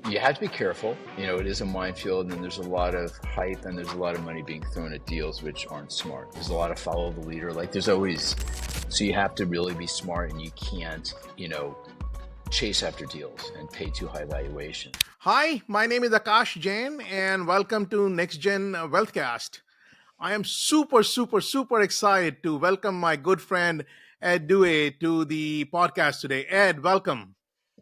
You have to be careful. It is a minefield, and there's a lot of hype, and there's a lot of money being thrown at deals which aren't smart. There's a lot of follow the leader. Like there's always, so you have to really be smart, and you can't, chase after deals and pay too high valuation. Hi, my name is Akash Jain, and welcome to Next Gen Wealthcast. I am super excited to welcome my good friend Ed Dewey to the podcast today. Ed, welcome.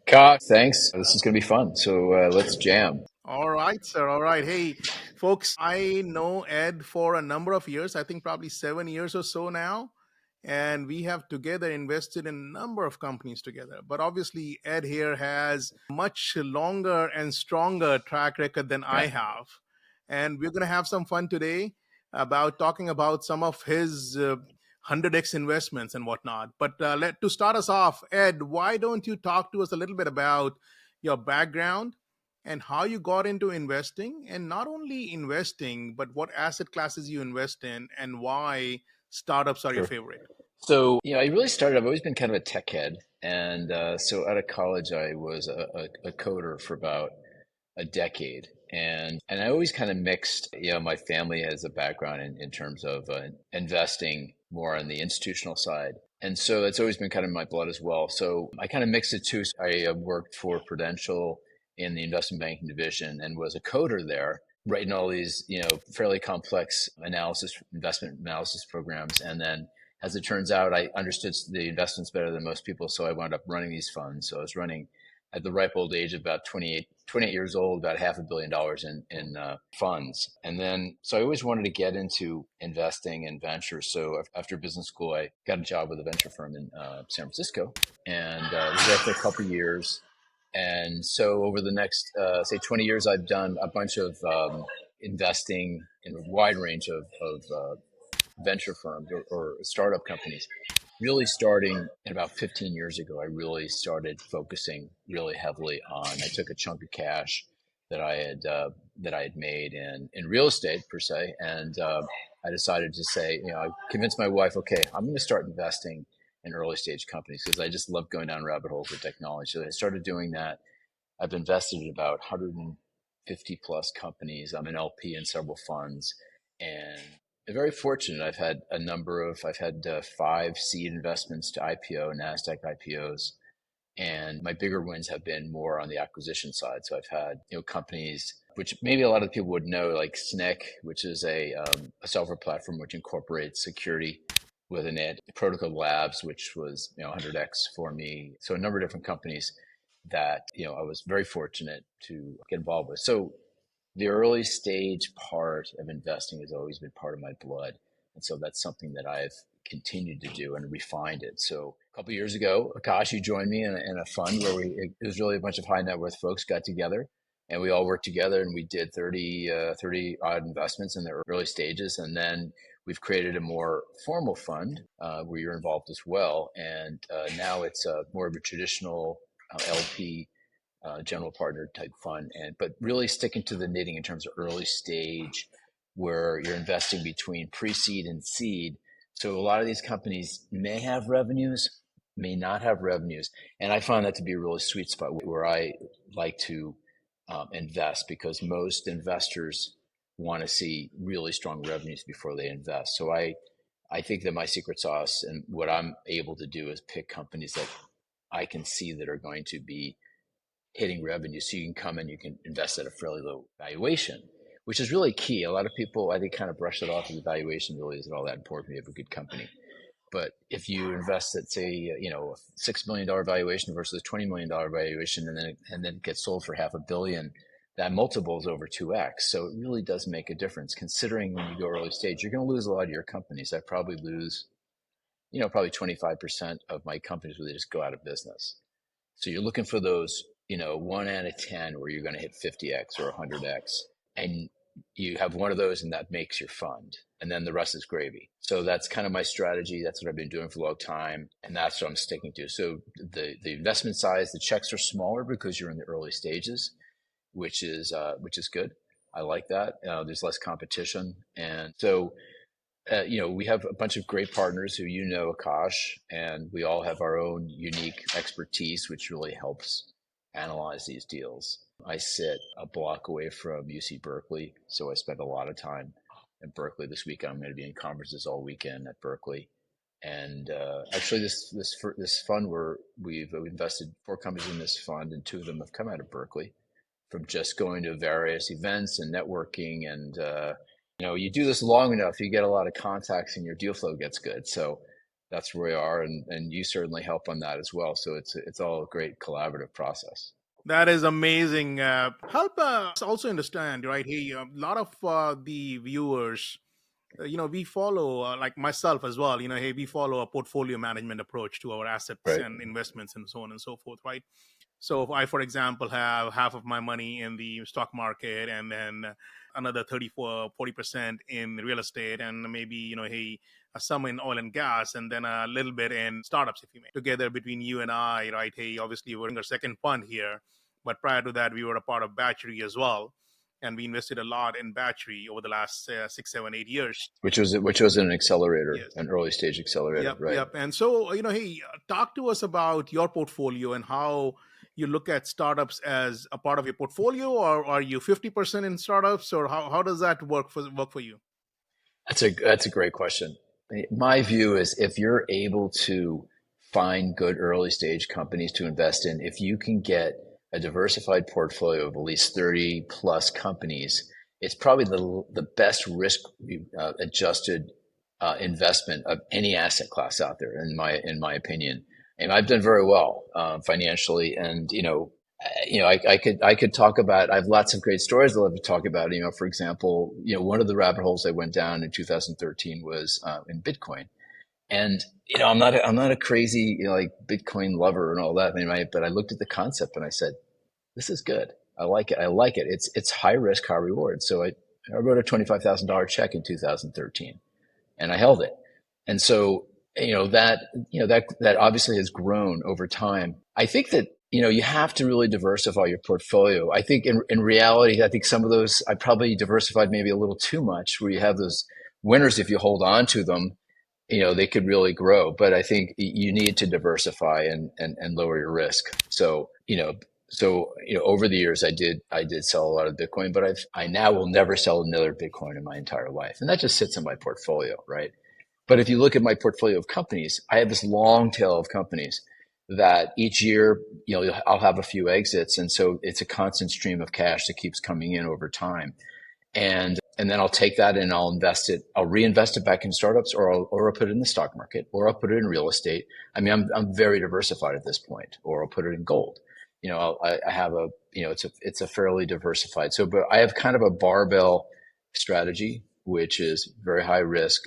Thanks. This is going to be fun. So let's jam. All right, sir. All right. Hey, folks, I know Ed for a number of years, I think probably 7 years or so now. And we have together invested in a number of companies together. But obviously, Ed here has much longer and stronger track record than I have. And we're going to have some fun today about talking about some of his 100x investments and whatnot. But to start us off, Ed, why don't you talk to us a little bit about your background and how you got into investing, and not only investing, but what asset classes you invest in and why startups are your Sure. favorite? So, I really started, I've always been kind of a tech head. And so out of college, I was a coder for about a decade. And I always kind of mixed, my family has a background in terms of investing more on the institutional side. And so that's always been kind of my blood as well. So I kind of mixed it too. So I worked for Prudential in the investment banking division and was a coder there, writing all these, fairly complex investment analysis programs. And then as it turns out, I understood the investments better than most people. So I wound up running these funds. So I was running at the ripe old age of about 28 years old, about $500 million in funds. And then, so I always wanted to get into investing and venture. So after business school, I got a job with a venture firm in San Francisco and was there for a couple of years. And so over the next, say 20 years, I've done a bunch of investing in a wide range of venture firms or startup companies. Really starting about 15 years ago, I really started focusing really heavily on. I took a chunk of cash that I had made in real estate per se, and I decided to say, I convinced my wife, okay, I'm going to start investing in early stage companies because I just love going down rabbit holes with technology. So I started doing that. I've invested in about 150 plus companies. I'm an LP in several funds, and I'm very fortunate. I've had 5 seed investments to IPO, NASDAQ IPOs. And my bigger wins have been more on the acquisition side. So I've had, companies, which maybe a lot of people would know, like SNCC, which is a software platform which incorporates security within it. Protocol Labs, which was, 100x for me. So a number of different companies that, I was very fortunate to get involved with. So the early stage part of investing has always been part of my blood. And so that's something that I've continued to do and refined it. So a couple of years ago, Akash, you joined me in a fund where it was really a bunch of high net worth folks got together and we all worked together and we did 30 odd investments in the early stages. And then we've created a more formal fund where you're involved as well. And now it's more of a traditional LP general partner type fund, but really sticking to the knitting in terms of early stage where you're investing between pre-seed and seed. So a lot of these companies may have revenues, may not have revenues. And I find that to be a really sweet spot where I like to invest because most investors want to see really strong revenues before they invest. So I think that my secret sauce and what I'm able to do is pick companies that I can see that are going to be hitting revenue. So you can come and you can invest at a fairly low valuation, which is really key. A lot of people, I think, kind of brush it off as valuation really isn't all that important when you have a good company. But if you invest at, say, a $6 million valuation versus a $20 million valuation, and then it gets sold for $500 million, that multiple is over 2x. So it really does make a difference. Considering when you go early stage, you're going to lose a lot of your companies. I probably lose, probably 25% of my companies where they just go out of business. So you're looking for those, 1 out of 10 where you're going to hit 50x or 100x. And you have one of those and that makes your fund. And then the rest is gravy. So that's kind of my strategy. That's what I've been doing for a long time. And that's what I'm sticking to. So the investment size, the checks are smaller because you're in the early stages, which is good. I like that. There's less competition. And so we have a bunch of great partners who Akash, and we all have our own unique expertise, which really helps analyze these deals. I sit a block away from UC Berkeley, so I spend a lot of time in Berkeley. This weekend, I'm going to be in conferences all weekend at Berkeley. And actually, this fund where we've invested 4 companies in this fund, and 2 of them have come out of Berkeley from just going to various events and networking. And you do this long enough, you get a lot of contacts, and your deal flow gets good. So that's where we are, and you certainly help on that as well. So it's all a great collaborative process. That is amazing. Help us also understand, right? Hey, a lot of the viewers, we follow, like myself as well, hey, we follow a portfolio management approach to our assets Right. and investments and so on and so forth, right? So if I, for example, have half of my money in the stock market and then another 40% in real estate and maybe, hey, some in oil and gas and then a little bit in startups, if you may, together between you and I, right? Hey, obviously we're in our second fund here, but prior to that, we were a part of Battery as well. And we invested a lot in Battery over the last 6, 7, 8 years. Which was an accelerator, Yes. an early stage accelerator, Yep, right? yep. And so, hey, talk to us about your portfolio and how you look at startups as a part of your portfolio, or are you 50% in startups, or how does that work for you? That's a great question. My view is if you're able to find good early stage companies to invest in, if you can get a diversified portfolio of at least 30 plus companies, it's probably the best risk adjusted investment of any asset class out there, in my opinion. And I've done very well financially, and I could talk about. I have lots of great stories I love to talk about. For example, one of the rabbit holes I went down in 2013 was in Bitcoin, and I'm not a crazy like Bitcoin lover and all that. But I looked at the concept and I said, this is good. I like it. I like it. It's high risk, high reward. So I wrote a $25,000 check in 2013 and I held it. And so, that obviously has grown over time. I think that, you have to really diversify your portfolio. I think in reality, I think some of those, I probably diversified maybe a little too much where you have those winners. If you hold on to them, they could really grow, but I think you need to diversify and lower your risk. Over the years, I did sell a lot of Bitcoin, but I now will never sell another Bitcoin in my entire life. And that just sits in my portfolio, right? But if you look at my portfolio of companies, I have this long tail of companies that each year, I'll have a few exits. And so it's a constant stream of cash that keeps coming in over time. And then I'll take that and I'll invest it. I'll reinvest it back in startups, or I'll put it in the stock market, or I'll put it in real estate. I'm very diversified at this point, or I'll put it in gold. I have it's a fairly diversified. So, but I have kind of a barbell strategy, which is very high risk,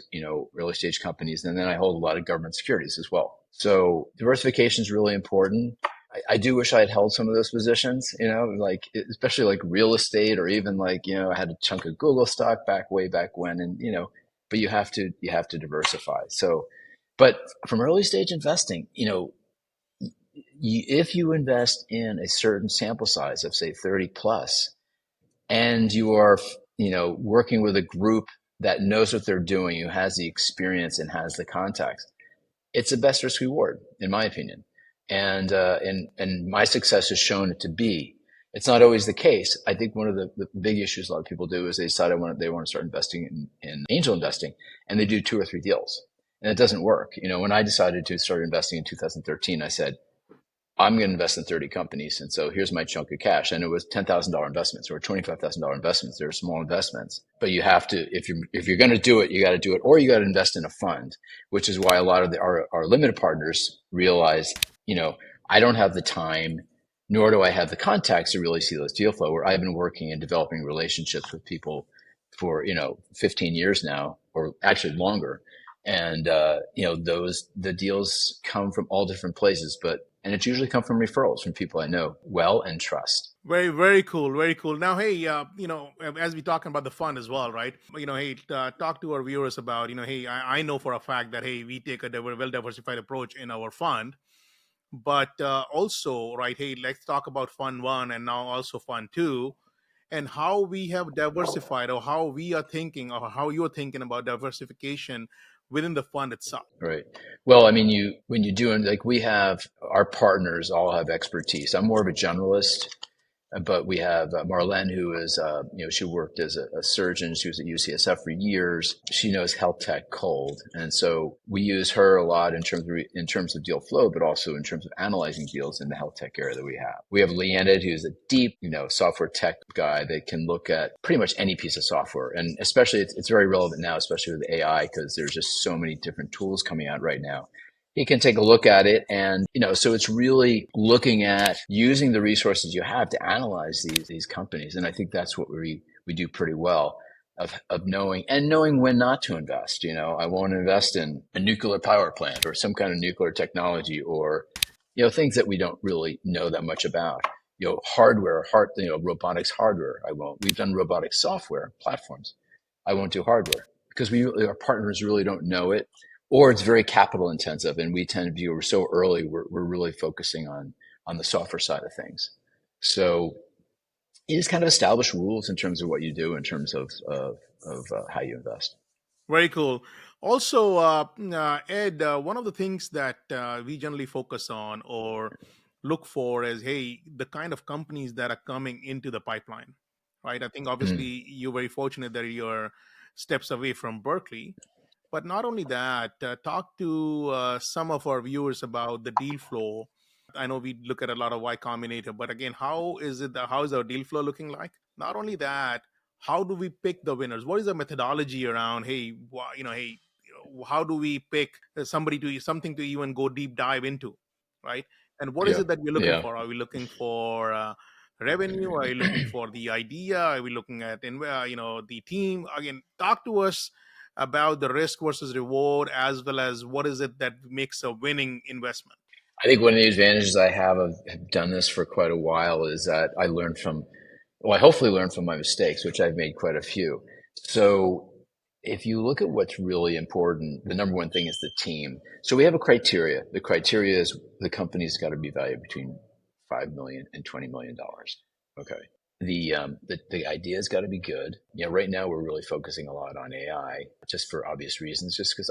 early stage companies. And then I hold a lot of government securities as well. So diversification is really important. I do wish I had held some of those positions, like especially like real estate, or even like, I had a chunk of Google stock way back when, and, but you have to diversify. So, but from early stage investing, if you invest in a certain sample size of say 30 plus, and you are, working with a group that knows what they're doing, who has the experience and has the context, it's the best risk reward, in my opinion. And my success has shown it to be. It's not always the case. I think one of the big issues a lot of people do is they decide they want to start investing in angel investing, and they do 2 or 3 deals, and it doesn't work. When I decided to start investing in 2013, I said, I'm going to invest in 30 companies. And so here's my chunk of cash. And it was $10,000 investments or $25,000 investments. They're small investments, but you have to, if you're going to do it, you got to do it, or you got to invest in a fund, which is why a lot of our limited partners realize, I don't have the time, nor do I have the contacts to really see those deal flow, where I've been working and developing relationships with people for, 15 years now, or actually longer. And, the deals come from all different places, and it's usually come from referrals from people I know well and trust. Very, very cool, very cool. Now, hey, as we talking about the fund as well, right? Hey, talk to our viewers about, hey, I know for a fact that hey, we take a well diversified approach in our fund, but also, right? Hey, let's talk about Fund One and now also Fund Two, and how we have diversified, or how we are thinking, or how you're thinking about diversification within the fund itself. Right. Well, when you do, like we have our partners all have expertise. I'm more of a generalist. But we have Marlene, who is, she worked as a surgeon. She was at UCSF for years. She knows health tech cold, and so we use her a lot in terms of deal flow, but also in terms of analyzing deals in the health tech area that we have. We have Leanna, who's a deep, software tech guy that can look at pretty much any piece of software, and especially it's very relevant now, especially with AI, because there's just so many different tools coming out right now. He can take a look at it, and so it's really looking at using the resources you have to analyze these companies, and I think that's what we do pretty well, of knowing when not to invest. I won't invest in a nuclear power plant or some kind of nuclear technology, or things that we don't really know that much about. Robotics hardware, I won't. We've done robotic software platforms. I won't do hardware because our partners really don't know it, or it's very capital intensive, and we tend to view, we're so early, we're really focusing on the software side of things. So you just kind of establish rules in terms of what you do, in terms of how you invest. Very cool. Also, Ed, one of the things that we generally focus on or look for is, hey, the kind of companies that are coming into the pipeline, right? I think Mm. obviously you're very fortunate that you're steps away from Berkeley. But not only that, talk to some of our viewers about the deal flow. I know we look at a lot of Y Combinator, but again, how is our deal flow looking like? Not only that, how do we pick the winners? What is the methodology around? Hey, hey, how do we pick something to even go deep dive into, right? And what is Yeah, it that we're looking yeah. for? Are we looking for revenue? Are you looking for the idea? Are we looking at the team? Again, talk to us about the risk versus reward, as well as what is it that makes a winning investment. I think one of the advantages I have done this for quite a while is that I learned from, well, I hopefully learned from my mistakes, which I've made quite a few. So if you look at what's really important, the number one thing is the team. So we have a criteria. The criteria is the company's got to be valued between 5 million and $20 million. Okay. The idea's got to be good. Right now we're really focusing a lot on AI, just for obvious reasons, just because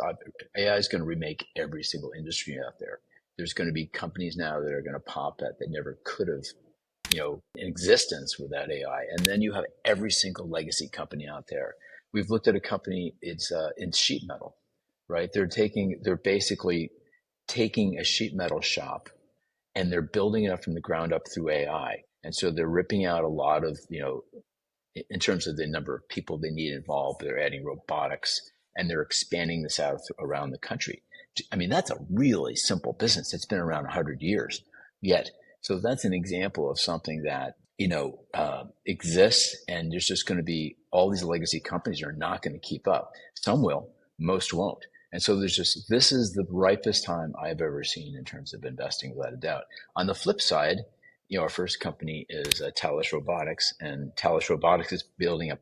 AI is going to remake every single industry out there. There's going to be companies now that are going to pop that never could have, in existence without AI. And then you have every single legacy company out there. We've looked at a company, it's in sheet metal, right? They're basically taking a sheet metal shop, and they're building it up from the ground up through AI. And so they're ripping out a lot of, in terms of the number of people they need involved, they're adding robotics, and they're expanding this out around the country. I mean, that's a really simple business. It's been around 100 years yet. So that's an example of something that, exists, and there's just going to be all these legacy companies are not going to keep up. Some will, most won't. And so this is the ripest time I've ever seen in terms of investing, without a doubt. On the flip side, our first company is Talos Robotics, and Talos Robotics is building a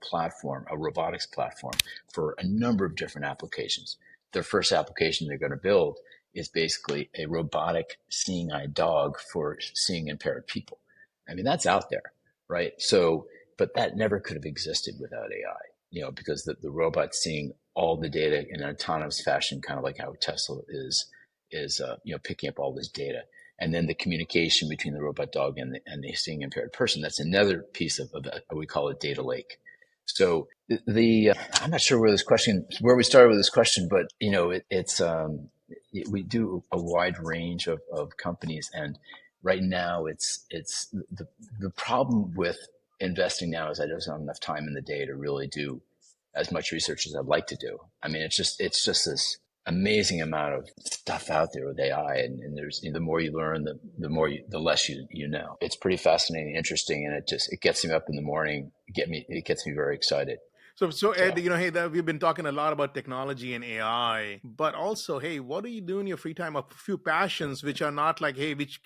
robotics platform for a number of different applications. Their first application they're going to build is basically a robotic seeing eye dog for seeing impaired people. I mean, that's out there, right? So, but that never could have existed without AI, because the robot's seeing all the data in an autonomous fashion, kind of like how Tesla is picking up all this data, and then the communication between the robot dog and the seeing impaired person. That's another piece of we call it data lake. So I'm not sure where we started with this question, but we do a wide range of companies, and right now it's the problem with investing now is I just don't have enough time in the day to really do as much research as I'd like to do. I mean, it's just this amazing amount of stuff out there with AI, and there's the more you learn, the less you know. It's pretty fascinating, interesting, and it gets me up in the morning, it gets me very excited. So Ed, So hey, we've been talking a lot about technology and AI, but also, hey, what do you do in your free time? A few passions which are not like, hey, which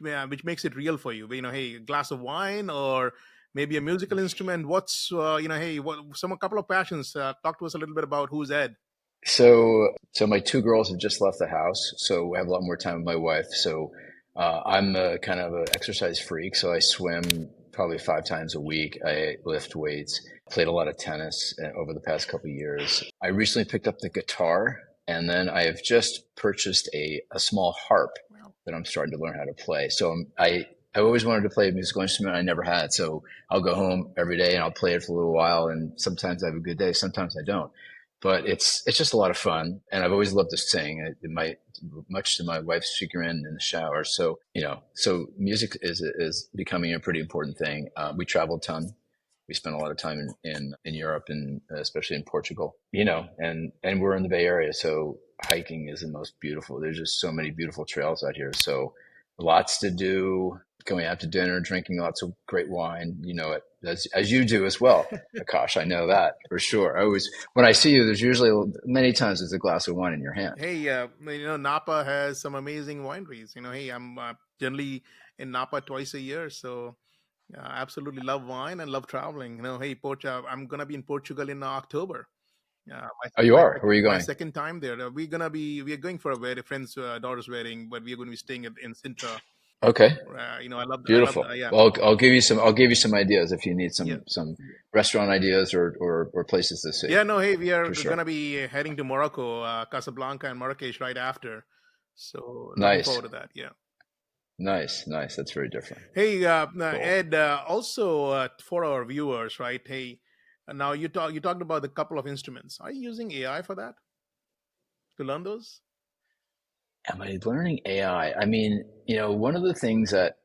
makes it real for you. Hey, a glass of wine or maybe a musical instrument. What's hey, a couple of passions. Talk to us a little bit about who's Ed. so my two girls have just left the house, so I have a lot more time with my wife. So I'm a kind of an exercise freak, so I swim probably 5 times a week. I lift weights. Played a lot of tennis over the past couple of years. I recently picked up the guitar, and then I have just purchased a small harp Wow. that I'm starting to learn how to play. So I I always wanted to play a musical instrument. I never had. So I'll go home every day and I'll play it for a little while. And sometimes I have a good day. Sometimes I don't. But it's just a lot of fun. And I've always loved to sing. Much to my wife's chagrin in the shower. So, so music is becoming a pretty important thing. We travel a ton. We spent a lot of time in Europe and especially in Portugal, and we're in the Bay Area. So hiking is the most beautiful. There's just so many beautiful trails out here. So lots to do, going out to dinner, drinking lots of great wine, as you do as well. Akash, I know that for sure. I always, when I see you, there's usually many times there's a glass of wine in your hand. Hey, Napa has some amazing wineries. Hey, I'm generally in Napa twice a year, so I absolutely love wine and love traveling. Hey, I'm gonna be in Portugal in October. Oh, you My are? Where are second you my going? second time there. We are going for a friend's daughter's wedding, but we are going to be staying in Sintra. Okay, I love beautiful. yeah, Well, I'll give you some ideas if you need yeah. some restaurant ideas or places to see Yeah, no, hey, we are for sure. gonna be heading to Morocco, Casablanca and Marrakesh right after. So looking Nice, forward to that. Yeah. nice. That's very different. Hey, Cool. Ed. Also, for our viewers, right? Hey, now you talked about the couple of instruments. Are you using AI for that to learn those? Am I learning AI? I mean, one of the things that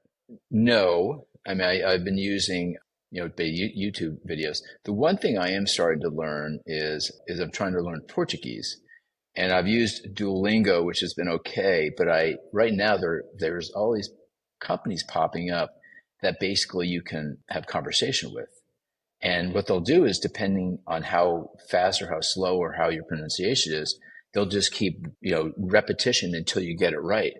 no, I mean, I've been using, YouTube videos. The one thing I am starting to learn is I'm trying to learn Portuguese, and I've used Duolingo, which has been okay. But right now there's all these companies popping up that basically you can have conversation with. And what they'll do is, depending on how fast or how slow or how your pronunciation is, they'll just keep, repetition until you get it right.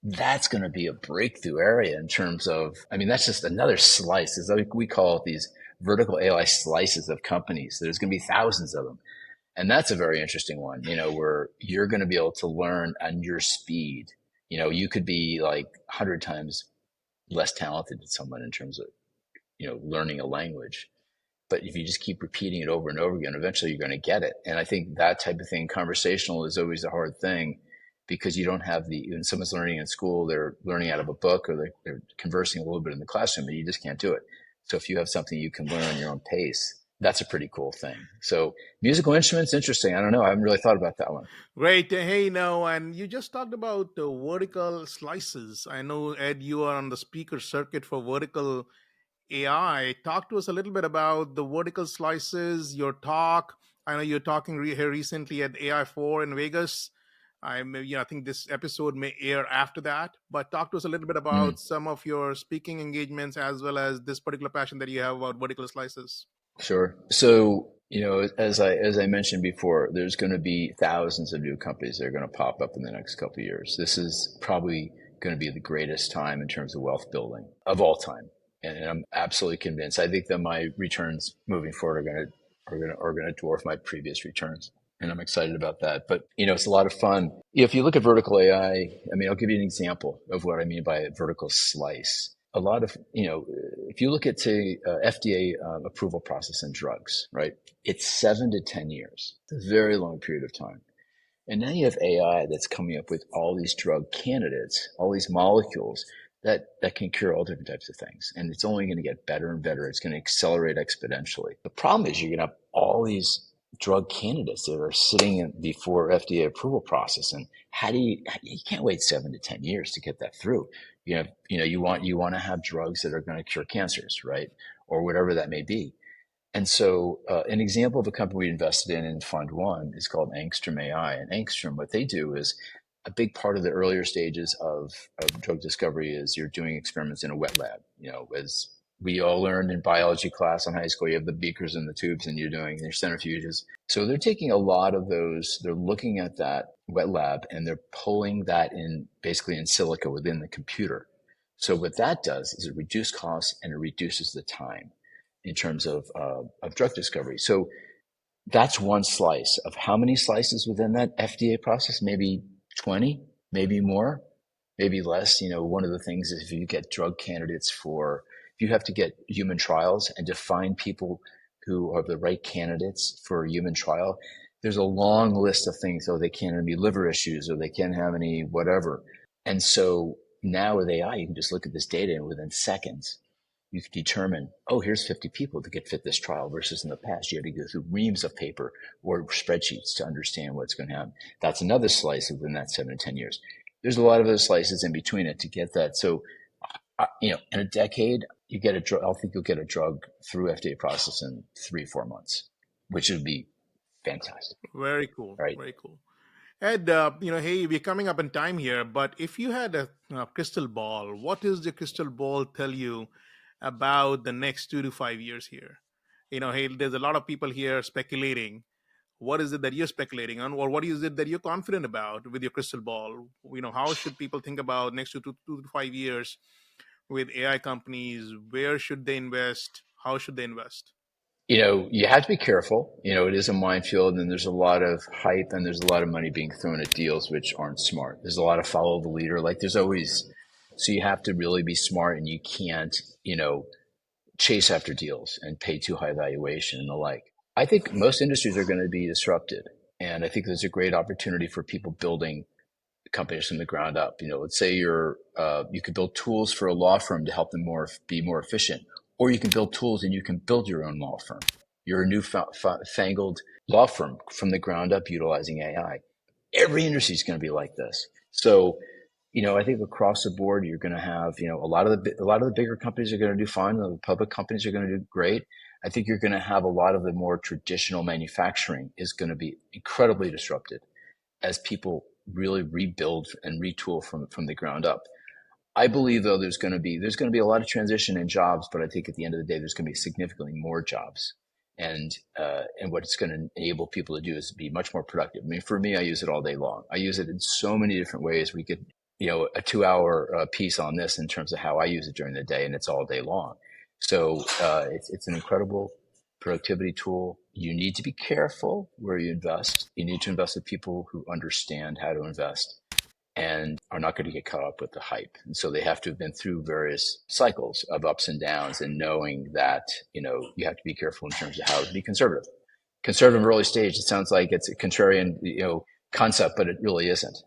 That's going to be a breakthrough area in terms of, I mean, that's just another slice. It's like we call it these vertical AI slices of companies. There's going to be thousands of them. And that's a very interesting one, where you're going to be able to learn on your speed. You could be like 100 times less talented than someone in terms of, learning a language, but if you just keep repeating it over and over again, eventually you're going to get it. And I think that type of thing, conversational, is always a hard thing because you don't have when someone's learning in school, they're learning out of a book or they're conversing a little bit in the classroom, but you just can't do it. So if you have something you can learn on your own pace, that's a pretty cool thing. So musical instruments, interesting. I don't know. I haven't really thought about that one. Great. Hey, now, and you just talked about vertical slices. I know, Ed, you are on the speaker circuit for vertical AI. Talk to us a little bit about the vertical slices, your talk. I know you're talking here recently at AI4 in Vegas. I think this episode may air after that, but talk to us a little bit Mm. about some of your speaking engagements as well as this particular passion that you have about vertical slices. Sure. So, as I mentioned before, there's going to be thousands of new companies that are going to pop up in the next couple of years. This is probably going to be the greatest time in terms of wealth building of all time, and I'm absolutely convinced. I think that my returns moving forward are going to dwarf my previous returns, and I'm excited about that. But it's a lot of fun. If you look at vertical AI, I mean, I'll give you an example of what I mean by a vertical slice. A lot of, if you look at, say, FDA approval process in drugs, right? It's 7 to 10 years. It's a very long period of time. And now you have AI that's coming up with all these drug candidates, all these molecules that can cure all different types of things. And it's only going to get better and better. It's going to accelerate exponentially. The problem is you're going to have all these drug candidates that are sitting before FDA approval process. And you can't wait 7 to 10 years to get that through. You want to have drugs that are going to cure cancers, right? Or whatever that may be. And so, an example of a company we invested in Fund One is called Angstrom AI. And Angstrom, what they do is, a big part of the earlier stages of drug discovery is you're doing experiments in a wet lab. As we all learned in biology class in high school, you have the beakers and the tubes, and you're doing your centrifuges. So they're taking a lot of those. They're looking at that wet lab and they're pulling that in basically in silico within the computer. So what that does is it reduces costs and it reduces the time in terms of drug discovery. So that's one slice of how many slices within that FDA process? Maybe 20, maybe more, maybe less. One of the things is if you get drug candidates if you have to get human trials and to find people who are the right candidates for a human trial, there's a long list of things. Oh, they can't have any liver issues or they can't have any whatever. And so Now with AI, you can just look at this data and within seconds, you can determine, oh, here's 50 people that could fit this trial versus in the past, you had to go through reams of paper or spreadsheets to understand what's going to happen. That's another slice within that 7 to 10 years. There's a lot of other slices in between it to get that. So, in a decade, you get a drug. I think you'll get a drug through FDA process in 3 4 months, which would be fantastic, Very cool. right? Very cool. Ed, hey, we're coming up in time here, but if you had a crystal ball, what does the crystal ball tell you about the next 2 to 5 years here? Hey, there's a lot of people here speculating. What is it that you're speculating on, or what is it that you're confident about with your crystal ball? How should people think about next 2 to 5 years with AI companies? Where should they invest? How should they invest? You have to be careful. It is a minefield and there's a lot of hype and there's a lot of money being thrown at deals which aren't smart. There's a lot of follow the leader. Like there's always, so you have to really be smart and you can't, chase after deals and pay too high valuation and the like. I think most industries are going to be disrupted. And I think there's a great opportunity for people building companies from the ground up. Let's say you could build tools for a law firm to help them be more efficient, or you can build tools and you can build your own law firm. You're a new fangled law firm from the ground up utilizing AI. Every industry is going to be like this. So, I think across the board, you're going to have, a lot of the bigger companies are going to do fine. The public companies are going to do great. I think you're going to have a lot of the more traditional manufacturing is going to be incredibly disrupted as people really rebuild and retool from the ground up. I believe though there's going to be a lot of transition in jobs, but I think at the end of the day there's going to be significantly more jobs, and what it's going to enable people to do is be much more productive. I mean, for me, I use it all day long. I use it in so many different ways. We could a 2 hour piece on this in terms of how I use it during the day, and it's all day long. So it's an incredible productivity tool. You need to be careful where you invest. You need to invest with people who understand how to invest and are not going to get caught up with the hype. And so they have to have been through various cycles of ups and downs and knowing that, you have to be careful in terms of how to be conservative. Conservative early stage, it sounds like it's a contrarian, concept, but it really isn't.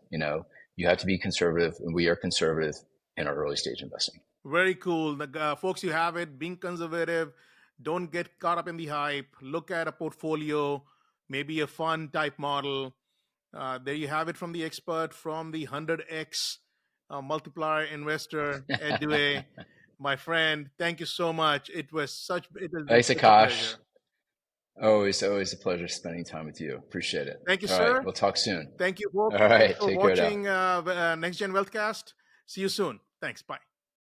You have to be conservative, and we are conservative in our early stage investing. Very cool. Folks, you have it. Being conservative, don't get caught up in the hype. Look at a portfolio, maybe a fund type model. There you have it from the expert, from the 100x multiplier investor, Ed Due. My friend, thank you so much. It has been Thanks, such a Akash. pleasure. Always a pleasure spending time with you. Appreciate it. Thank you, All right. sir. We'll talk soon. Thank you, All folks. Thanks right. for Take care now. watching Next Gen Wealthcast. See you soon. Thanks. Bye.